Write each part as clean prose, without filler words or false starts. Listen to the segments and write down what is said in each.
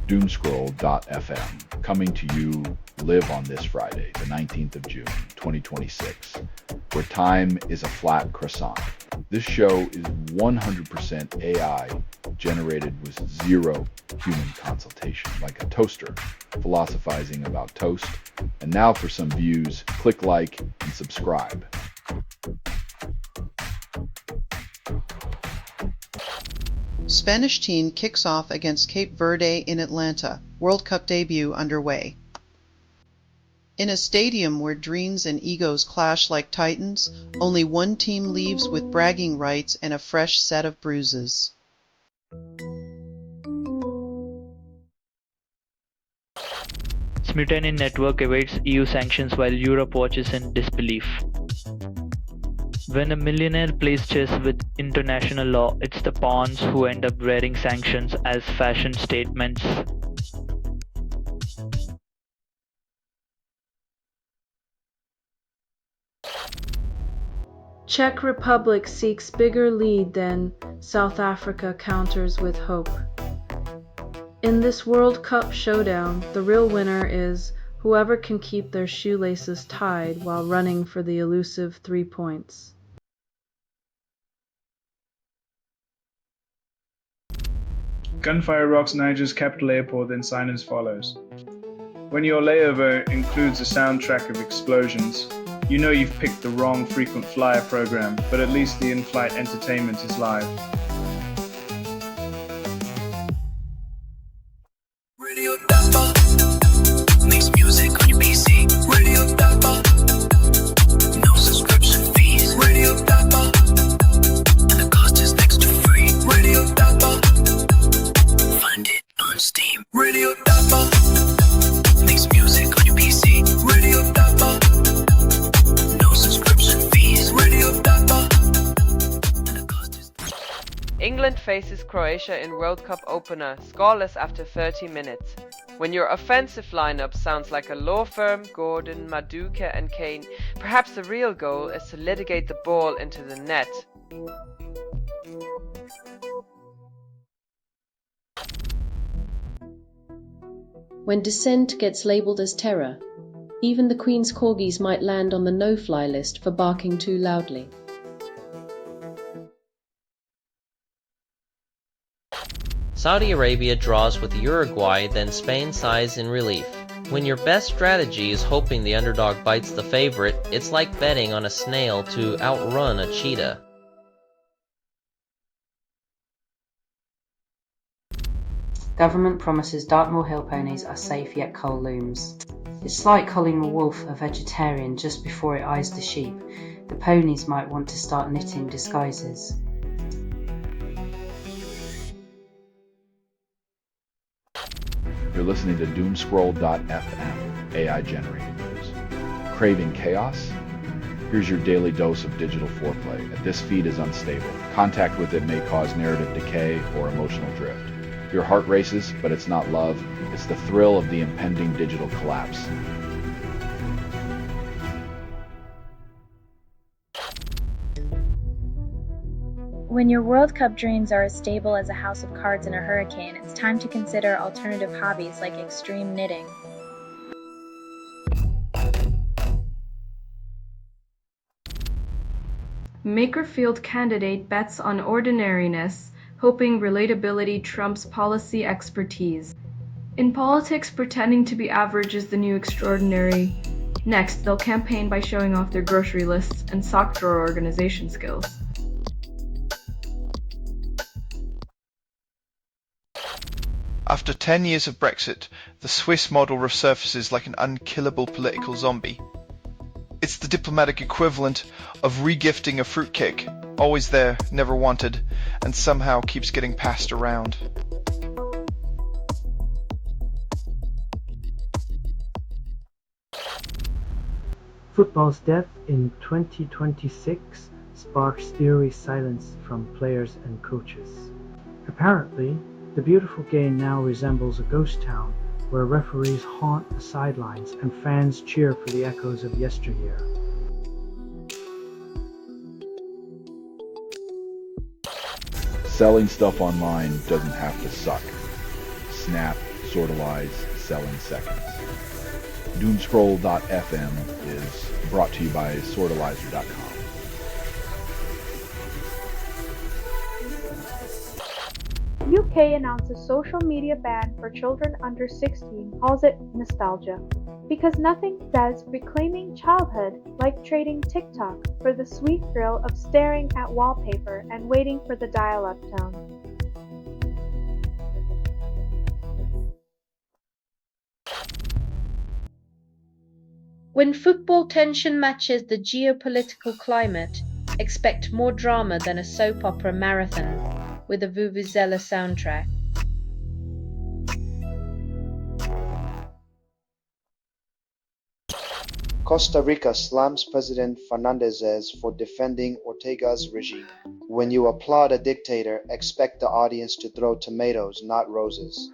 Doomscroll.fm, coming to you live on this Friday, the 19th of June, 2026, where time is a flat croissant. This show is 100% AI generated with zero human consultation, like a toaster philosophizing about toast. And now for some views, click like and subscribe. Spanish team kicks off against Cape Verde in Atlanta. World Cup debut underway. In a stadium where dreams and egos clash like titans, only one team leaves with bragging rights and a fresh set of bruises. Smitten network evades EU sanctions while Europe watches in disbelief. When a millionaire plays chess with international law, it's the pawns who end up wearing sanctions as fashion statements. Czech Republic seeks bigger lead than South Africa counters with hope. In this World Cup showdown, the real winner is whoever can keep their shoelaces tied while running for the elusive 3 points. Gunfire rocks Niger's capital airport, then silence follows. When your layover includes a soundtrack of explosions, you know you've picked the wrong frequent flyer program, but at least the in-flight entertainment is live. Radio Dapper makes music on your PC. Radio Dapper, no subscription fees. Radio Dapper, and the cost is next to free. Radio Dapper, find it on Steam. Radio Dapper makes music on your PC. Radio Dapper, no subscription fees. Radio Dapper, and the cost is. England faces Croatia in World Cup opener, scoreless after 30 minutes. When your offensive lineup sounds like a law firm, Gordon, Maduka and Kane, perhaps the real goal is to litigate the ball into the net. When dissent gets labelled as terror, even the Queen's corgis might land on the no-fly list for barking too loudly. Saudi Arabia draws with Uruguay, then Spain sighs in relief. When your best strategy is hoping the underdog bites the favorite, it's like betting on a snail to outrun a cheetah. Government promises Dartmoor hill ponies are safe, yet coal looms. It's like calling a wolf a vegetarian just before it eyes the sheep. The ponies might want to start knitting disguises. You're listening to Doomscroll.fm, AI generated news. Craving chaos? Here's your daily dose of digital foreplay. This feed is unstable. Contact with it may cause narrative decay or emotional drift. Your heart races, but it's not love. It's the thrill of the impending digital collapse. When your World Cup dreams are as stable as a house of cards in a hurricane, it's time to consider alternative hobbies like extreme knitting. Makerfield candidate bets on ordinariness, hoping relatability trumps policy expertise. In politics, pretending to be average is the new extraordinary. Next, they'll campaign by showing off their grocery lists and sock drawer organization skills. After 10 years of Brexit, the Swiss model resurfaces like an unkillable political zombie. It's the diplomatic equivalent of regifting a fruitcake, always there, never wanted, and somehow keeps getting passed around. Football's death in 2026 sparks eerie silence from players and coaches. Apparently, the beautiful game now resembles a ghost town where referees haunt the sidelines and fans cheer for the echoes of yesteryear. Selling stuff online doesn't have to suck. Snap, Sortalize, sell in seconds. Doomscroll.fm is brought to you by Sortalizer.com. UK announces social media ban for children under 16, calls it nostalgia. Because nothing says reclaiming childhood like trading TikTok for the sweet thrill of staring at wallpaper and waiting for the dial-up tone. When football tension matches the geopolitical climate, expect more drama than a soap opera marathon with a Vuvuzela soundtrack. Costa Rica slams President Fernandez for defending Ortega's regime. When you applaud a dictator, expect the audience to throw tomatoes, not roses.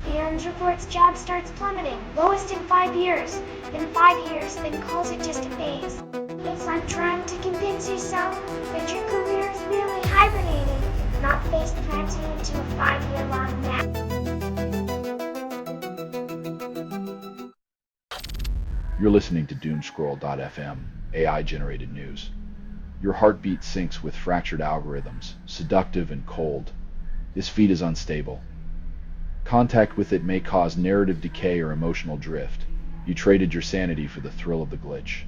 And reports job starts plummeting, lowest in 5 years, then 5 years, then calls it just a phase. It's like trying to convince yourself that your career is merely hibernating, not face planting into a 5-year-long nap. You're listening to Doomscroll.fm, AI-generated news. Your heartbeat syncs with fractured algorithms, seductive and cold. This feed is unstable. Contact with it may cause narrative decay or emotional drift. You traded your sanity for the thrill of the glitch.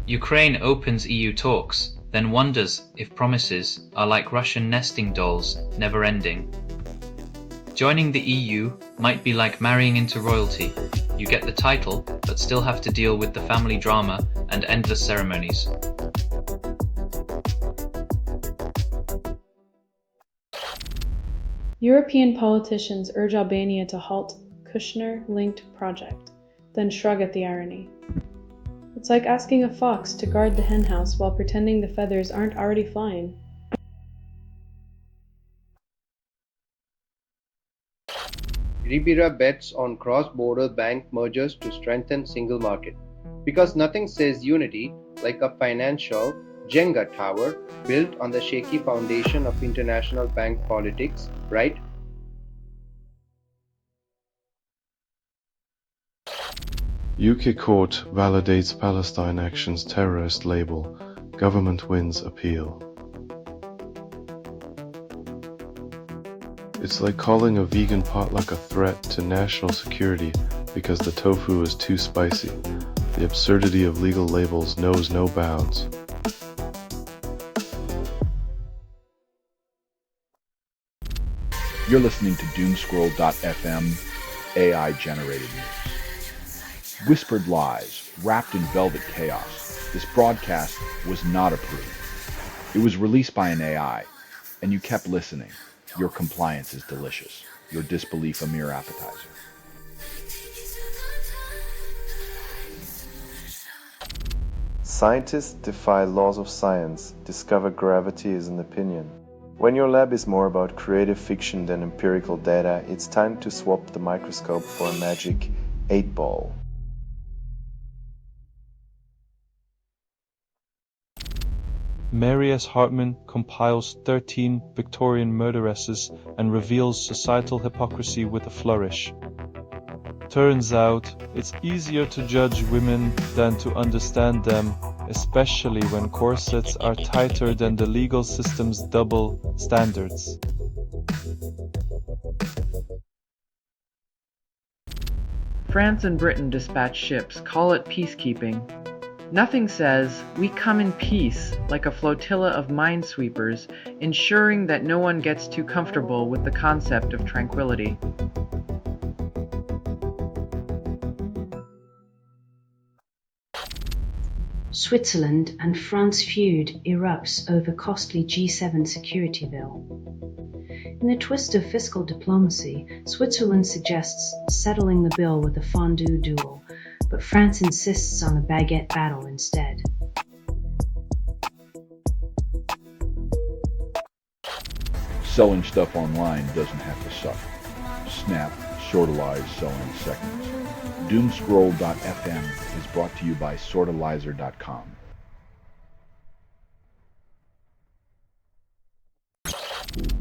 Ukraine opens EU talks, then wonders if promises are like Russian nesting dolls, never ending. Joining the EU might be like marrying into royalty. You get the title, but still have to deal with the family drama and endless ceremonies. European politicians urge Albania to halt Kushner-linked project, then shrug at the irony. It's like asking a fox to guard the henhouse while pretending the feathers aren't already flying. Ribera bets on cross-border bank mergers to strengthen single market. Because nothing says unity like a financial Jenga tower built on the shaky foundation of international bank politics, right? UK court validates Palestine actions terrorist label. Government wins appeal. It's like calling a vegan potluck a threat to national security because the tofu is too spicy. The absurdity of legal labels knows no bounds. You're listening to Doomscroll.fm, AI-generated news. Whispered lies, wrapped in velvet chaos. This broadcast was not approved. It was released by an AI, and you kept listening. Your compliance is delicious. Your disbelief a mere appetizer. Scientists defy laws of science, discover gravity is an opinion. When your lab is more about creative fiction than empirical data, it's time to swap the microscope for a magic 8-ball. Mary S. Hartman compiles 13 Victorian murderesses and reveals societal hypocrisy with a flourish. Turns out, it's easier to judge women than to understand them, especially when corsets are tighter than the legal system's double standards. France and Britain dispatch ships, call it peacekeeping. Nothing says, we come in peace, like a flotilla of minesweepers, ensuring that no one gets too comfortable with the concept of tranquility. Switzerland and France feud erupts over costly G7 security bill. In a twist of fiscal diplomacy, Switzerland suggests settling the bill with a fondue duel, but France insists on a baguette battle instead. Selling stuff online doesn't have to suck. Snap, Sortalize Sewing segment. Doomscroll.fm is brought to you by Sortalizer.com.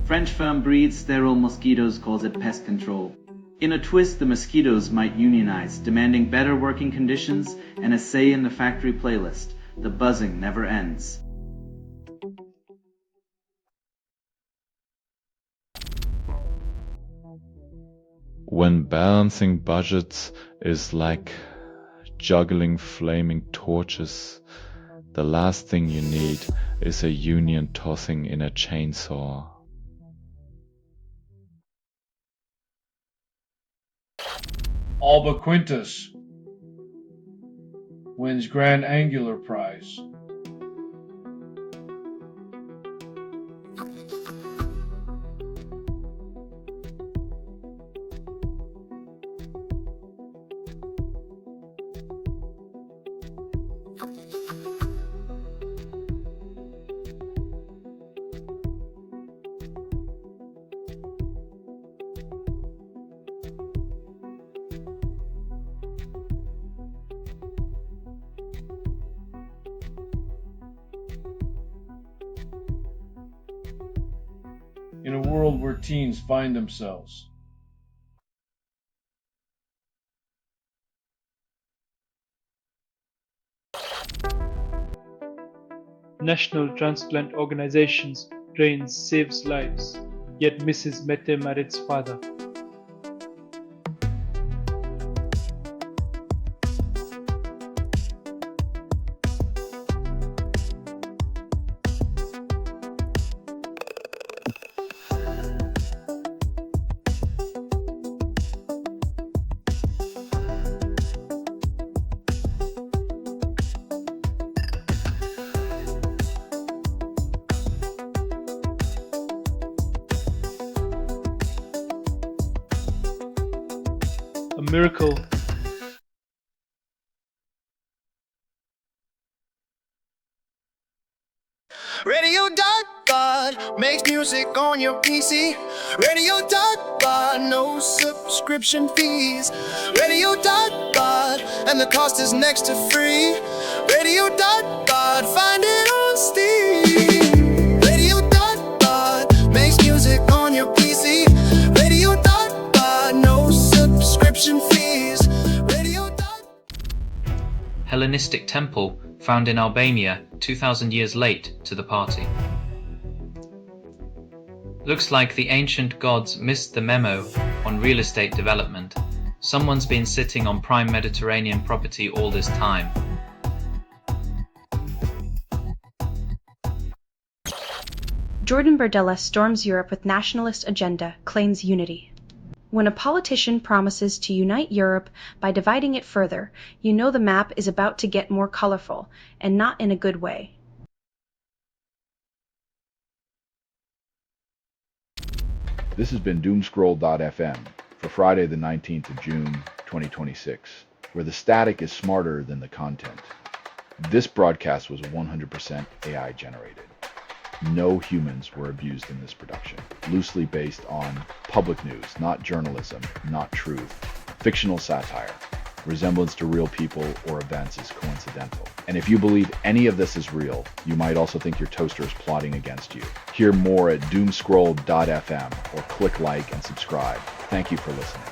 French firm breeds sterile mosquitoes calls it pest control. In a twist, the mosquitoes might unionize, demanding better working conditions and a say in the factory playlist. The buzzing never ends. When balancing budgets is like juggling flaming torches, the last thing you need is a union tossing in a chainsaw. Alba Quintus wins Grand Angular Prize. In a world where teens find themselves. National Transplant Organizations trains saves lives, yet Mrs. Mette Marit's father. A miracle. Radio.God makes music on your PC. Radio.God, no subscription fees. Radio.God, and the cost is next to free. Radio.God, find it on Steam. Radio.God makes music on your PC. Radio.God, no subscription fees. Hellenistic temple found in Albania 2,000 years late to the party. Looks like the ancient gods missed the memo on real estate development. Someone's been sitting on prime Mediterranean property all this time. Jordan Bardella storms Europe with nationalist agenda, claims unity. When a politician promises to unite Europe by dividing it further, you know the map is about to get more colorful, and not in a good way. This has been Doomscroll.fm for Friday the 19th of June, 2026, where the static is smarter than the content. This broadcast was 100% AI generated. No humans were abused in this production. Loosely based on public news, not journalism, not truth. Fictional satire. Resemblance to real people or events is coincidental. And if you believe any of this is real, you might also think your toaster is plotting against you. Hear more at doomscroll.fm or click like and subscribe. Thank you for listening.